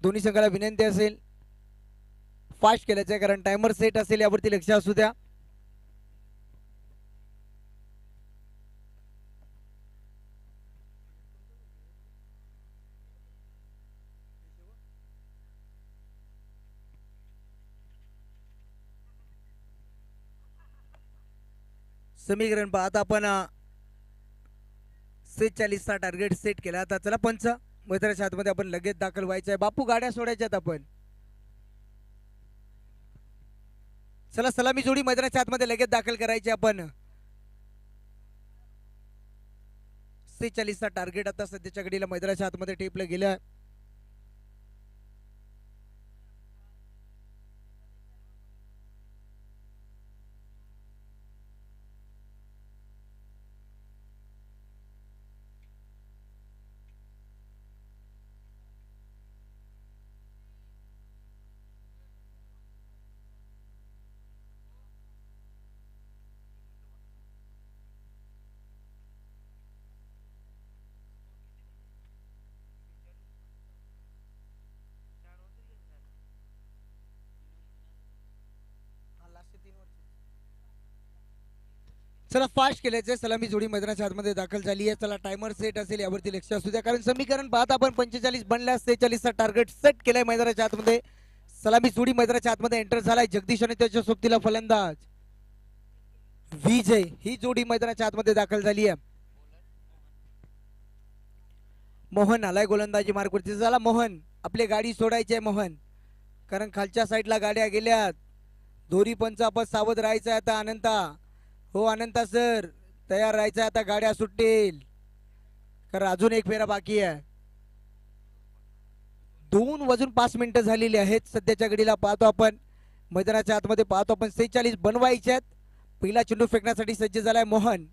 दोन्ही संघाला विनंती असेल फास्ट केल्याचं, कारण टायमर सेट असेल यावरती लक्ष असू द्या. समीकरण पाहता आपण 46 चा टार्गेट सेट केला. आता चला पंच मैदानाच्या आतमध्ये आपण लगेच दाखल व्हायचं आहे. बापू गाड्या सोडायच्यात आपण. चला सलामी जोडी मैदानाच्या आतमध्ये लगेच दाखल करायची आपण. 46 चा टार्गेट आता सध्याच्या घडीला मैदानाच्या आतमध्ये टेपलं गेलं. चला फास्ट केल्याचे सलामी जोडी मैदानाच्या आतमध्ये दाखल झाली आहे. चला टायमर सेट असेल यावरती लक्ष असू द्या, कारण समीकरण पाहता आपण 45 बनल्या 46 चा टार्गेट सेट केलाय मैदानाच्या आतमध्ये. सलामी जोडी मैदानाच्या आतमध्ये एंटर झालाय. जगदीश आणि त्याच्या सोबतीला फलंदाज विजय ही जोडी मैदानाच्या आतमध्ये दाखल झाली आहे. मोहन आलाय गोलंदाजी मार्कवरती. चला मोहन आपली गाडी सोडायची आहे मोहन, कारण खालच्या साईडला गाड्या गेल्यात. दोरी पंच आपण सावध राहायचं आता. अनंता हो अनंता सर तयार राहायचं आता, गाड्या सुटतील कारण अजून एक फेरा बाकी आहे. 2:05 मिनिटं झालेली आहेत सध्याच्या घडीला. पाहतो आपण मैदानाच्या आतमध्ये पाहतो आपण 46 बनवायचे आहेत. पहिला चेंडू फेकण्यासाठी सज्ज झालाय मोहन.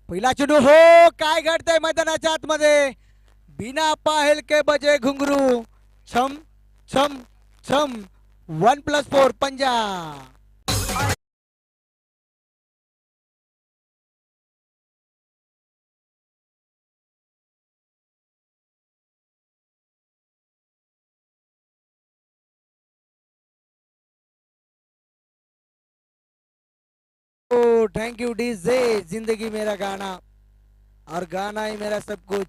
पहिला चेंडू हो काय घडतंय मैदानाच्या आतमध्ये. बिना पाहेल के बजे घुंगरू छम छम छम 1+4 पंजा. थैंक यू डीजे, जिंदगी मेरा गाना और गाना ही मेरा सब कुछ.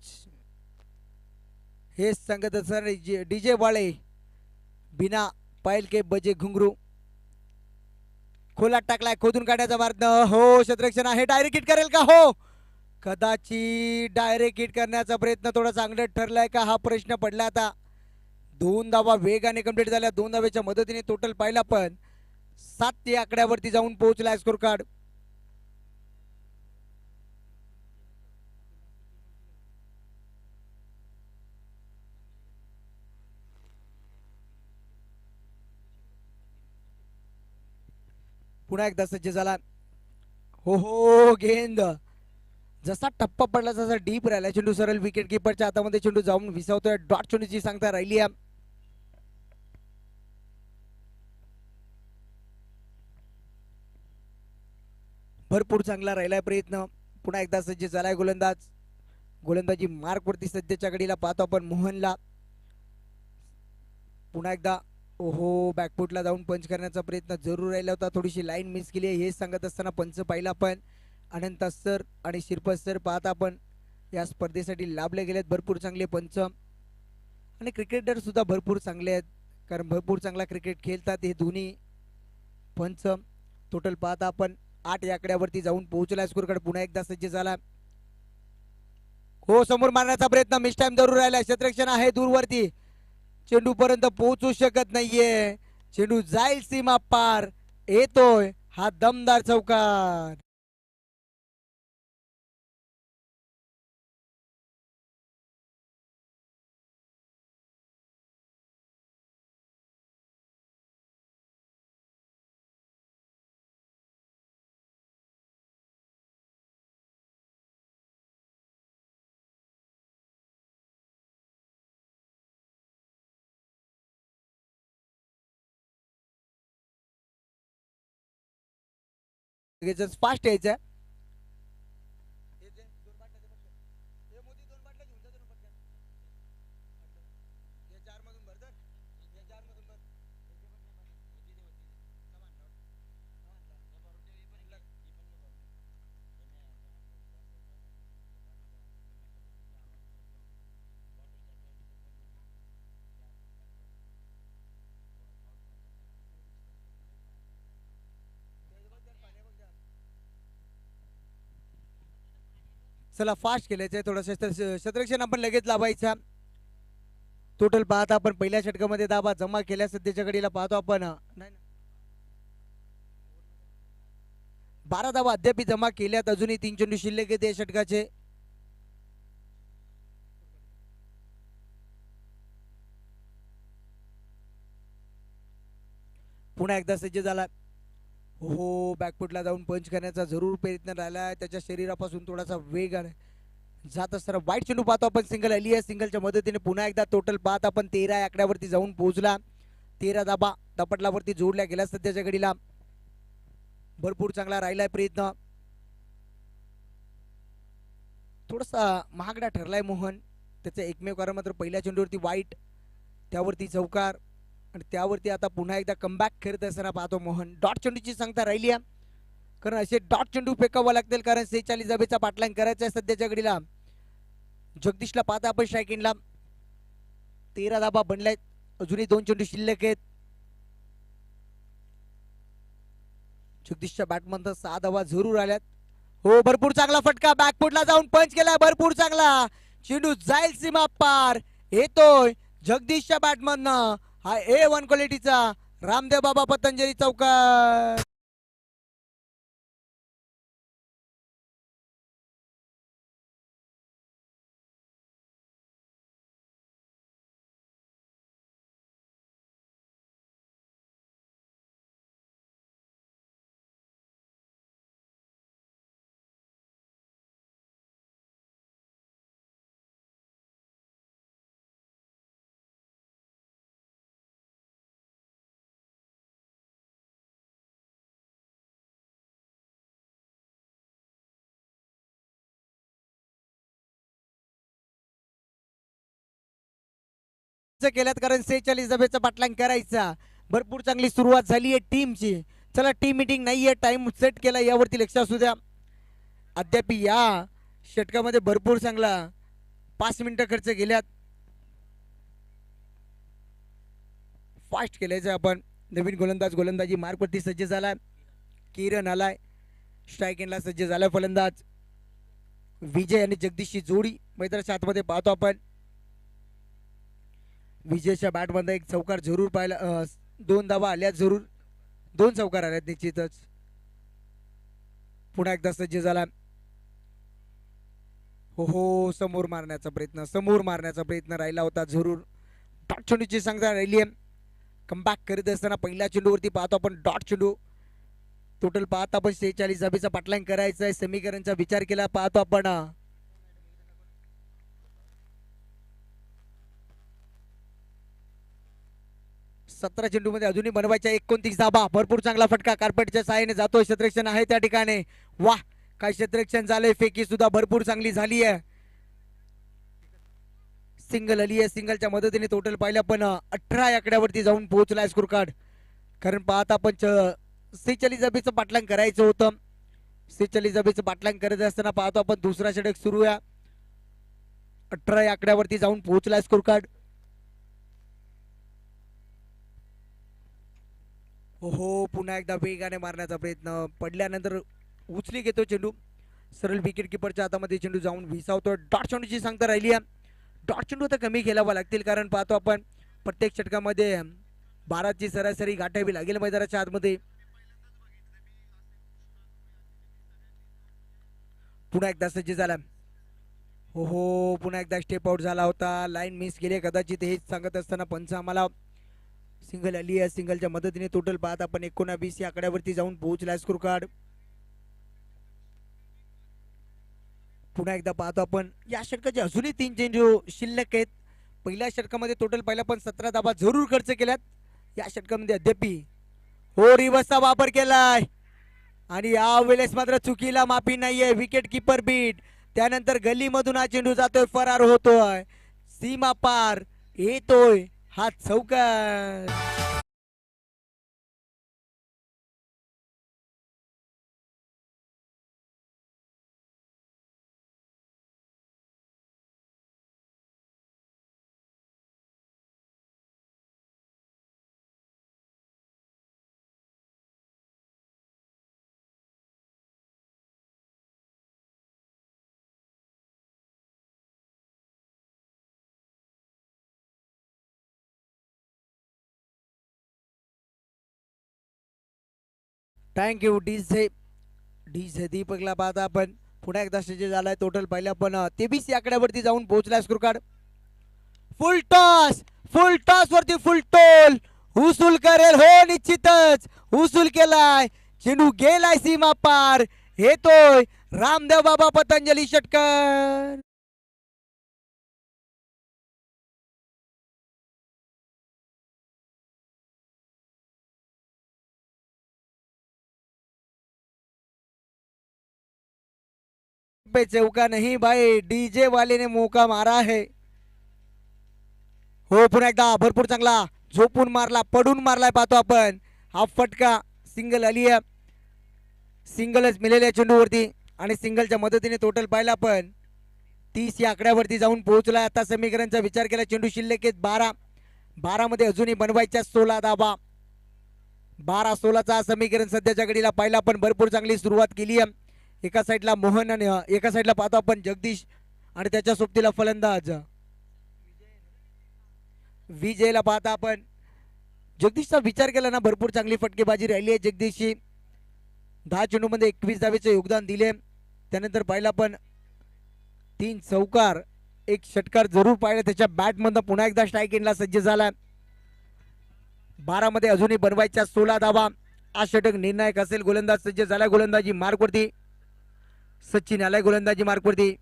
हे सांगत सर डीजे वाले बिना पायल के बजे घुंगरू. खोलात टाकलाय, खोदून काढण्याचा मार्ग हो. क्षेत्ररक्षण आहे, डायरेक्ट हिट करेल का हो. कदाचित डायरेक्ट हिट करण्याचा प्रयत्न थोडा चांगला ठरलाय का हा प्रश्न पडला. आता 2 धावा वेगाने कंप्लीट झाल्या. 2 धावेच्या मदतीने टोटल पाहिला पण 7 या आकड्यावरती जाऊन पोहोचलाय स्कोर कार्ड. पुन्हा एकदा सज्ज झाला. हो हो गेंद जसा टप्पा पडला जसा डीप राहिला. चेंडू सरळ विकेट किपरच्या हातामध्ये चेंडू जाऊन विसावतोय. डॉट चेंडूची सांगता राहिली आहे. भरपूर चांगला राहिलाय प्रयत्न. पुन्हा एकदा सज्ज झालाय गोलंदाज. गोलंदाजी मार्क वरती सध्याच्या घडीला पाहतो आपण मोहनला. पुन्हा एकदा ओहो बॅकफुटला जाऊन पंच करण्याचा प्रयत्न जरूर राहिला होता. थोडीशी लाईन मिस केली आहे हे सांगत असताना पंच पाहिला पण अनंत सर आणि शिरपत सर पाहता आपण या स्पर्धेसाठी लाभले गेलेत. भरपूर चांगले पंच आणि क्रिकेटर सुद्धा भरपूर चांगले आहेत, कारण भरपूर चांगला क्रिकेट खेळतात हे दोन्ही पंच. टोटल पाहता आपण 8 या आकड्यावरती जाऊन पोहोचला स्कोरकडे. पुन्हा एकदा सज्ज झाला. हो समोर मारण्याचा प्रयत्न मिस टाइम जरूर राहिला. क्षेत्ररक्षण आहे दूरवरती, चेंडू पर्यंत पोहोचू शकत नाहीये. चेंडू जाईल सीमा पार. येतोय हा दमदार चौकार. फास्ट यायचं. चला फास्ट केल्याचं आहे थोडं क्षेत्ररक्षण आपण लगेच लावायचा. टोटल पाहता आपण पहिल्या षटकामध्ये धावा जमा केल्या सध्याच्या घडीला पाहतो आपण 12 धावा अद्याप जमा केल्यात. अजूनही 3 चेंडू शिल्लक आहेत या षटकाचे. पुन्हा एकदा सज्ज झाला. हो बॅकफुटला जाऊन पंच करण्याचा जरूर प्रयत्न राहिला. त्याच्या शरीरापासून थोडासा वेग जात असताना वाईट चेंडू पाहतो आपण. सिंगल आली आहे. सिंगलच्या मदतीने पुन्हा एकदा टोटल पाहत आपण 13 आकड्यावरती जाऊन पोहोचला. 13 धाबा दपटलावरती जोडल्या गेल्या सध्याच्या घडीला. भरपूर चांगला राहिलाय प्रयत्न. थोडासा महागडा ठरलाय मोहन. त्याचं एकमेव कारण मात्र पहिल्या चेंडूवरती वाईट, त्यावरती चौकार आणि त्यावरती आता पुन्हा एकदा कमबॅक करत असताना पाहतो मोहन. डॉट चेंडूची सांगता राहिली आहे, कारण असे डॉट चेंडू फेकावं लागतील, कारण 46 धाबेचा पाठलाग करायचा आहे सध्याच्या घडीला. जगदीशला पाहता आपण स्ट्रायकिंगला. 13 धाबा बनल्यात. अजूनही 2 चेंडू शिल्लक आहेत. जगदीशच्या बॅटमधून 6 धावा जरूर आल्यात. हो भरपूर चांगला फटका. बॅकफुटला जाऊन पंच केला. भरपूर चांगला चेंडू जाईल सीमा पार. येतोय जगदीशच्या बॅटमधनं हा A1 क्वालिटीचा रामदेव बाबा पतंजली चौकार. केल्यात, कारण 46 धाब्याचा पाठलाग करायचा. भरपूर चांगली सुरुवात झाली आहे टीमची. चला टीम मीटिंग नाहीये, टाइम सेट केला, यावरती लक्ष असू द्या. अद्याप या षटकामध्ये भरपूर चांगला 5 मिनिटं खर्च केल्यात. फास्ट केल्याचं आपण. नवीन गोलंदाज गोलंदाजी मार्कवरती सज्ज झालाय. किरण आलाय. स्ट्रायकिंगला सज्ज झालाय फलंदाज. विजय आणि जगदीशची जोडी मैदानाच्या आतमध्ये पाहतो आपण. विजयच्या बॅटमध्ये एक चौकार जरूर पाहिला. 2 धावा आल्यात जरूर. 2 चौकार आल्यात निश्चितच. पुन्हा एकदा सज्ज झाला. हो समोर मारण्याचा प्रयत्न, समोर मारण्याचा प्रयत्न राहिला होता जरूर. डॉट चेंडूची सांगता राहिली आहे. कमबॅक करीत असताना पहिल्या चेंडूवरती पाहतो आपण डॉट चेंडू. टोटल पाहता आपण 46 धाबेचा पाठलाग करायचा आहे. समीकरणचा विचार केला पाहतो आपण. 17 चेंडूमध्ये अजूनही बनवायच्या 29 धाबा. भरपूर चांगला फटका कार्पेटच्या सहाय्याने जातोय. क्षेत्ररक्षण आहे त्या ठिकाणी. वाह काय क्षेत्ररक्षण झालंय. फेकी सुद्धा भरपूर चांगली झाली आहे. सिंगल आली आहे. सिंगलच्या मदतीने टोटल पाहिलं पण 18 आकड्यावरती जाऊन पोहोचलाय स्कोर कार्ड. कारण पाहता आपण 46 धाबेचं पाठलाग करायचं होतं. 46 धाबेचं पाठलाग करत असताना पाहतो आपण दुसरा षटक सुरू आहे. 18 आकड्यावरती जाऊन पोहोचलाय स्कोर कार्ड. हो पुन्हा एकदा वेगाने मारण्याचा प्रयत्न. पडल्यानंतर उचली घेतो चेंडू. सरळ विकेट किपरच्या हातामध्ये चेंडू जाऊन विसावतो. डॉट चेंडूची सांगता राहिली आहे. डॉट चेंडू तर कमी खेळावा लागतील, कारण पाहतो आपण प्रत्येक षटकामध्ये 12ची सरासरी गाठावी लागेल मैदानाच्या आतमध्ये. पुन्हा एकदा सज्ज झाला. हो पुन्हा एकदा स्टेप आउट झाला होता. लाईन मिस केली कदाचित, हेच सांगत असताना पंच आम्हाला. सिंगल आली आहे. सिंगलच्या मदतीने टोटल पाहत आपण 19 या आकड्यावरती जाऊन पोहोचला स्कोर कार्ड. पुन्हा एकदा पाहतो आपण या षटकाचे अजूनही 3 चेंडू शिल्लक आहेत. पहिल्या षटकामध्ये टोटल पहिला पण 17 धाबा जरूर खर्च केल्यात. या षटकामध्ये अद्याप हो रिवर्सचा वापर केलाय आणि यावेळेस मात्र चुकीला माफी नाहीये. Wicket keeper beat. त्यानंतर गलीमधून हा चेंडू जातोय, फरार होतोय, सीमा पार येतोय हा चौकार. थँक्यू डीजे दीपकला पाहता आपण पुन्हा एकदा जे झालाय टोटल पहिल्या पण 23 आकड्यावरती जाऊन पोहोचलाय स्कोर कार्ड. फुल टॉस वरती फुल टोल उसूल करेल हो निश्चितच उसूल केलाय. चेंडू गेलाय सीमा पार येतोय रामदेव बाबा पतंजली षटकार. पे चौका नहीं भाई डीजे वाले ने मौका मारा है. हो पुन्हा एकदा भरपूर चांगला झोपून मारला पडून मारलाय पाहतो आपण. हा फटका सिंगल आली आहे. सिंगलच मिळालेल्या चेंडूवरती आणि सिंगलच्या मदतीने टोटल पाहिला आपण 30 या आकड्यावरती जाऊन पोहोचलाय. आता समीकरणचा विचार केला चेंडू शिल्लक आहेत 12 मध्ये अजूनही बनवायच्या 16 धावा. 12-16चा समीकरण सध्याच्या घडीला पाहिला पण भरपूर चांगली सुरुवात केली आहे. एका साईडला मोहन आणि एका साईडला पाहतो आपण जगदीश आणि त्याच्या सोबतीला फलंदाज विजयला पाहता आपण. जगदीशचा विचार केला ना भरपूर चांगली फटकेबाजी राहिली आहे जगदीशची. 10 चेंडूमध्ये 21 धावेचे योगदान दिले. त्यानंतर पाहिला पण 3 चौकार 1 षटकार जरूर पाहिला त्याच्या बॅट मधून. पुन्हा एकदा स्ट्राईक एंडला सज्ज झाला. 12 मध्ये अजूनही बनवायच्या 16 धावा. हा षटक निर्णायक असेल. गोलंदाज सज्ज झाला गोलंदाजी मार्कवरती. सचिन आलाय गोलंदाजी मार्कवरती.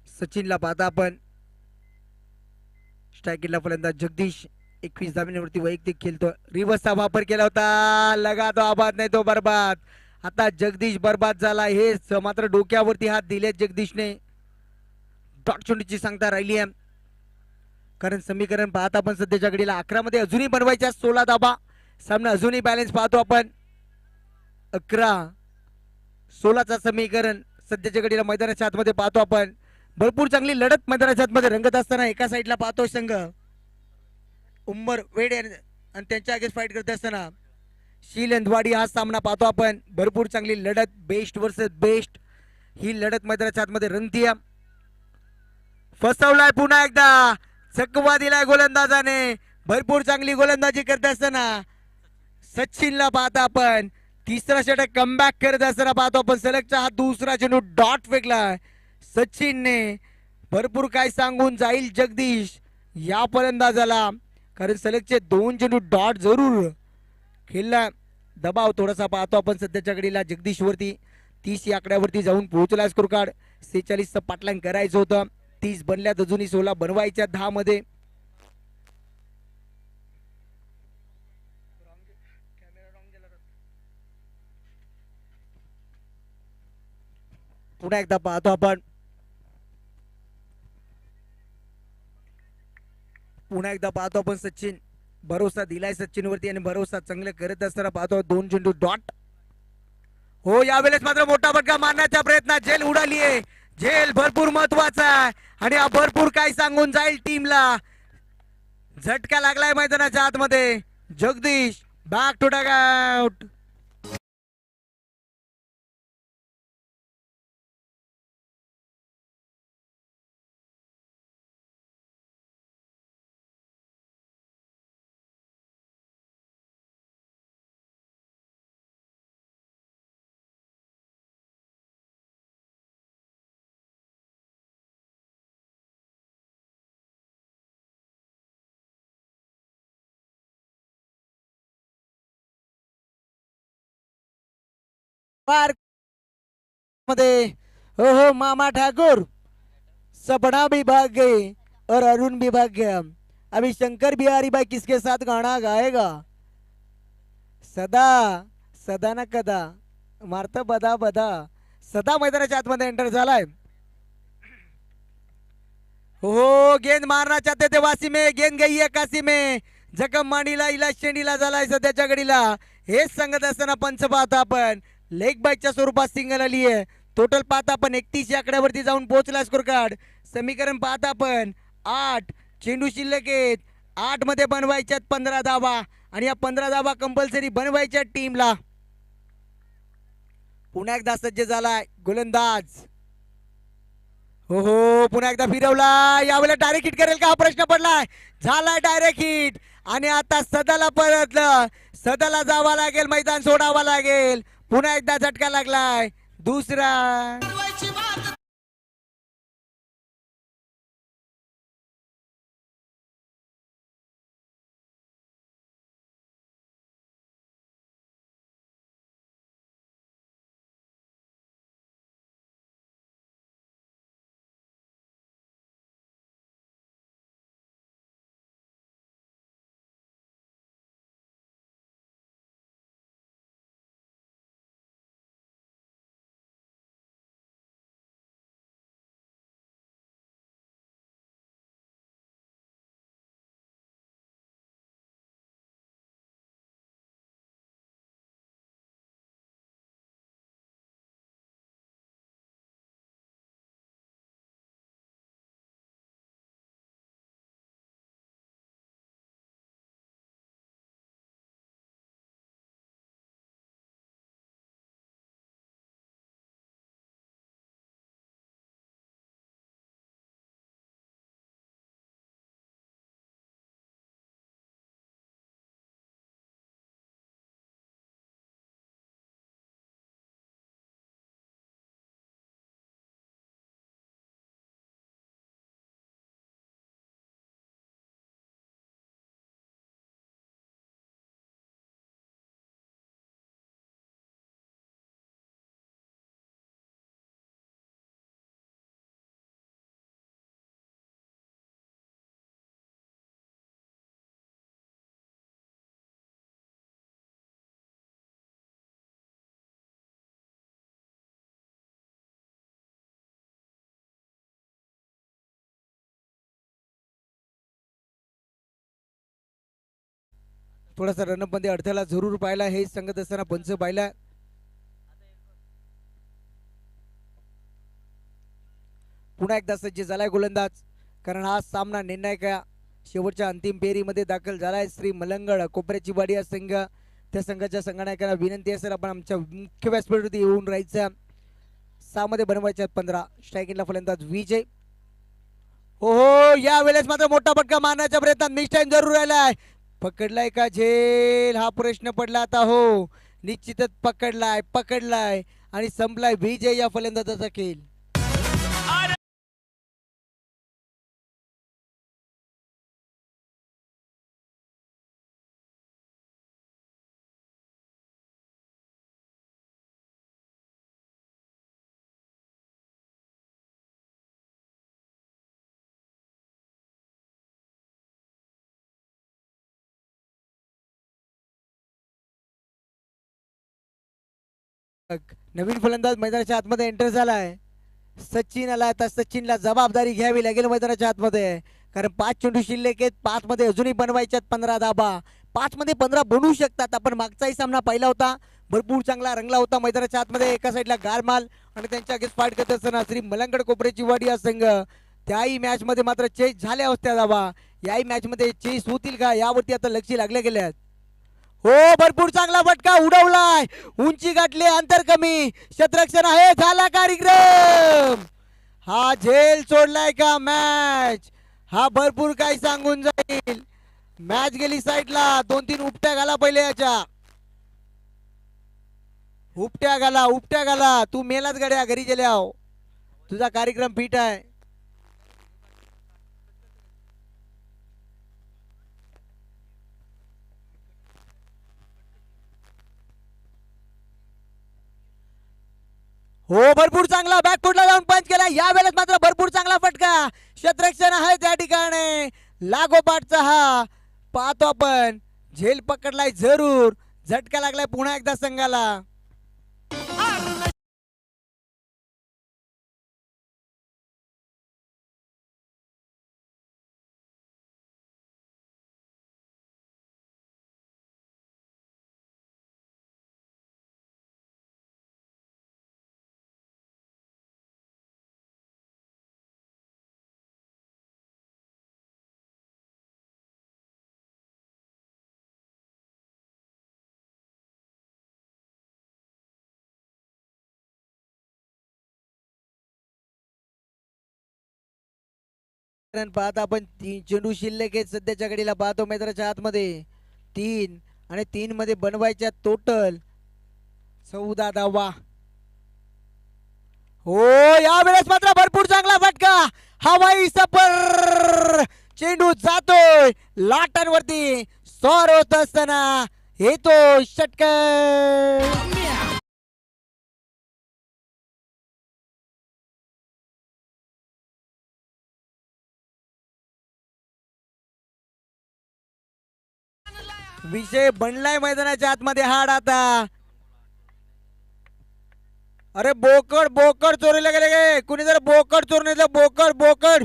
सचिनला पाहता आपण. स्ट्राईकला फलंदाज जगदीश 21 धाब्यांवरती वैयक्तिक खेळतो. रिव्हर्सचा वापर केला होता लगा तो आबाद नाही तो बर्बाद. आता जगदीश बर्बाद झाला हे मात्र डोक्यावरती हात दिले जगदीशने. डॉट चेंडूची सांगता राहिली आहे कारण समीकरण पाहता आपण सध्याच्या घडीला 11 मध्ये अजूनही बनवायच्या 16 धाबा. सामना अजूनही बॅलन्स पाहतो आपण. 11-16चा समीकरण सध्याच्या घडीला मैदानाच्या आतमध्ये पाहतो आपण. भरपूर चांगली लढत मैदानाच्या आतमध्ये रंगत असताना एका साईडला पाहतो संघ उंबर वेडे आणि त्यांच्या अगेन्स्ट फाईट करत असताना शीलंदवाडी हा सामना पाहतो आपण. भरपूर चांगली लढत बेस्ट वर्सेस बेस्ट ही लढत मैदानाच्या आतमध्ये रंगतीय. फसवलाय पुन्हा एकदा चकवा दिलाय गोलंदाजाने. भरपूर चांगली गोलंदाजी करत असताना सचिनला पाहता आपण. तिसरा षटक कमबॅक करत असताना पाहतो आपण. सलगचा हा दुसरा चेंडू डॉट फेकलाय सचिनने. भरपूर काय सांगून जाईल जगदीश या फलंदाजाला कारण सलगचे 2 चेंडू डॉट जरूर खेळला. दबाव थोडासा पाहतो आपण सध्याच्या घडीला जगदीश वरती. 30 या आकड्यावरती जाऊन पोहोचला स्कोर कार्ड. 46चं पाटलांग करायचं होतं. 30 बनल्यात अजूनही 16 बनवायच्या 10 मध्ये. पुन्हा एकदा पाहतो आपण. पुन्हा एकदा पाहतो आपण सचिन. भरोसा दिलाय सचिन वरती आणि भरोसा चांगले करत असताना पाहतो 2 चेंडू डॉट. हो यावेळेस मात्र मोठा फटका मारण्याचा प्रयत्न. झेल उडाली आहे. झेल भरपूर महत्वाचा आहे आणि हा भरपूर काय सांगून जाईल टीमला. झटका लागलाय मैदानाच्या आतमध्ये. Jagdish back to dugout. Park मध्ये हो हो मामा ठाकुर सपना भी भाग गए और अरुण भी भाग गया. अभी शंकर बिहारी भाई किसके साथ गाना गाएगा. सदा सदा ना कदा मारत बदा बदा. सदा मैदानाच्या आतमध्ये एंटर झालाय. हो गेंद मारना चाहते थे वासी में. गेंद गई है काशी में. जखम मांडीला इला शेंडीला झालाय सध्याच्या घडीला. हेच सांगत असताना पंच पाहता आपण. लेग बाईकच्या स्वरूपात सिंगल आली आहे. टोटल पाहता आपण 31 या आकड्यावरती जाऊन पोहोचला स्कोर कार्ड. समीकरण पाहता आपण 8 चेंडू शिल्लक आहेत. 8 मध्ये बनवायच्यात 15 धावा आणि या 15 धावा कंपल्सरी बनवायच्या टीमला. पुन्हा एकदा सज्ज झालाय गोलंदाज. हो हो पुन्हा एकदा फिरवला. यावेळेला डायरेक्ट हिट करेल का हा प्रश्न पडलाय. झालाय डायरेक्ट हिट आणि आता सदाला परतलं. सदाला जावं लागेल, मैदान सोडावं लागेल. पुन्हा एकदा झटका लागलाय दुसरा. थोडासा रनअप मध्ये अडथळा जरूर पाहिला, हे सांगत असताना पंच पाहिला. पुन्हा एकदा सज्ज झालाय गोलंदाज, कारण हा सामना निर्णायक शेवटच्या अंतिम फेरीमध्ये दाखल झालाय. श्री मलंगड कोपऱ्याची वाडी या संघ, त्या संघाच्या संघनायकांना विनंती असेल आपण आमच्या मुख्य व्यासपीठावरती येऊन राहायचं. 6 मध्ये बनवायच्या 15. स्ट्रायकिंगला फलंदाज विजय. हो हो, या वेळेस मात्र मोठा फटका मारण्याच्या प्रयत्नात मिस टाइम जरूर राहिलाय. पकडलाय का झेल, हा प्रश्न पडला आता. हो, निश्चितच पकडलाय, पकडलाय आणि संपलाय विजय या फलंदाजाचा खेळ. नवीन फलंदाज मैदानाच्या आतमध्ये एंटर झालाय. सचिन आला. आता सचिनला जबाबदारी घ्यावी लागेल मैदानाच्या आतमध्ये, कारण 5 चेंडू शिल्लक आहेत. 5 मध्ये अजूनही बनवायच्यात 15 धाबा. 5 मध्ये 15 बनवू शकतात. आपण मागचाही सामना पाहिला होता, भरपूर चांगला रंगला होता मैदानाच्या आतमध्ये. एका साईडला गारमाल आणि त्यांच्या अगेन्स्ट फाईट करत असताना श्री मलंगड कोपऱ्याची वाडी हा संघ. त्याही मॅच मध्ये मात्र चेस झाल्या होत्या धाबा. याही मॅच मध्ये चेस होतील का, यावरती आता लक्ष लागले गेले आहेत. हो, भरपूर चांगला फटका उडवलाय, उंची गाठली, अंतर कमी, क्षेत्ररक्षण आहे, झाला कार्यक्रम. हा झेल सोडलाय का मॅच, हा भरपूर काही सांगून जाईल. मॅच गेली साईडला. 2-3 उपट्या घाला पहिले याच्या. उपट्या घाला, उपट्या घाला. तू मेलाच गड्या घरी गेल्याव, तुझा कार्यक्रम फिट आहे. हो, भरपूर चांगला बॅकफुटला जाऊन पंच केला. या वेळेस मात्र भरपूर चांगला फटका, क्षेत्ररक्षण आहे त्या ठिकाणी. लागोपाठचा हा पाहतो आपण. झेल पकडलाय जरूर, झटका लागलाय पुन्हा एकदा संघाला. पाहता आपण 3 चेंडू शिल्लक आहेत सध्याच्या घडीला पाहतो मैदानाच्या आतमध्ये 3 आणि 3 मध्ये बनवायच्या टोटल 14 धावा. हो या वेळेस मात्र भरपूर चांगला फटका हवाई सफर चेंडू जातोय लाटांवरती सॉर होत असताना येतो षटकार. विषय बनलाय मैदानाच्या आतमध्ये हाड आता. अरे बोकड बोकड चोरीला गेले गे कुणी जर बोकड चोरून येतलं बोकड बोकड.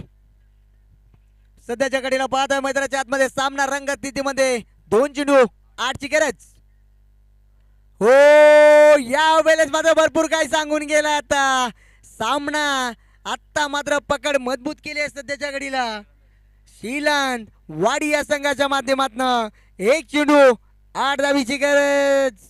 सध्याच्या घडीला पाहत आहे मैदानाच्या आतमध्ये सामना रंगत स्थितीमध्ये 2 चेंडू 8 ची गरज. हो या वेळेस मात्र भरपूर काही सांगून गेला आता सामना. आता मात्र पकड मजबूत केली आहे सध्याच्या घडीला शीलांत वाडी या संघाच्या माध्यमातून 1 चेंडू 8 धावीची गरज.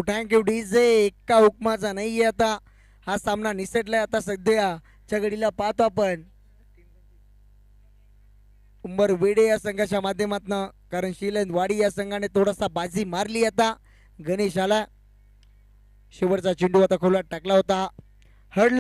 Thank you DJ. एका हुकमाचा नाहीये आता हा सामना निसटलाय. आता सध्याच्या घडीला पाहतो आपण उंबर वेडे या संघाच्या माध्यमातून कारण शीलन वाडी या संघाने थोडासा बाजी मारली. आता गणेश आला शेवटचा चेंडू आता खोलात टाकला होता. हड